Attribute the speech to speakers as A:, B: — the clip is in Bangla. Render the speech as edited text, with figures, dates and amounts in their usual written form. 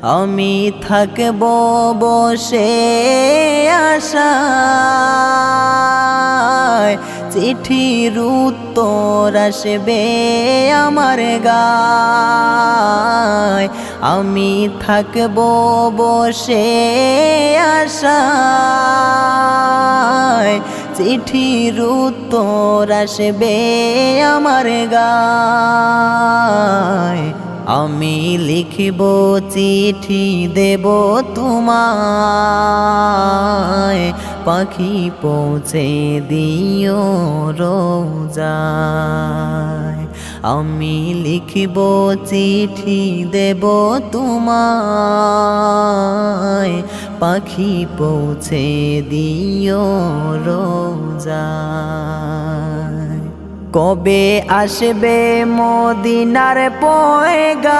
A: আমি থাকব বসে আশায়, চিঠির উত্তর আসবে আমার গায়। আমি থাকব বসে আশায়, চিঠির উত্তর আসবে আমার গায়। আমি লিখিব চিঠি দেব তোমায়, পাখি পৌঁছে দিও রোজায়। আমি লিখিব চিঠি দেব তোমায়, পাখি পৌঁছে দিও রোজায়। কবে আসবে মদিনার পয়গাম?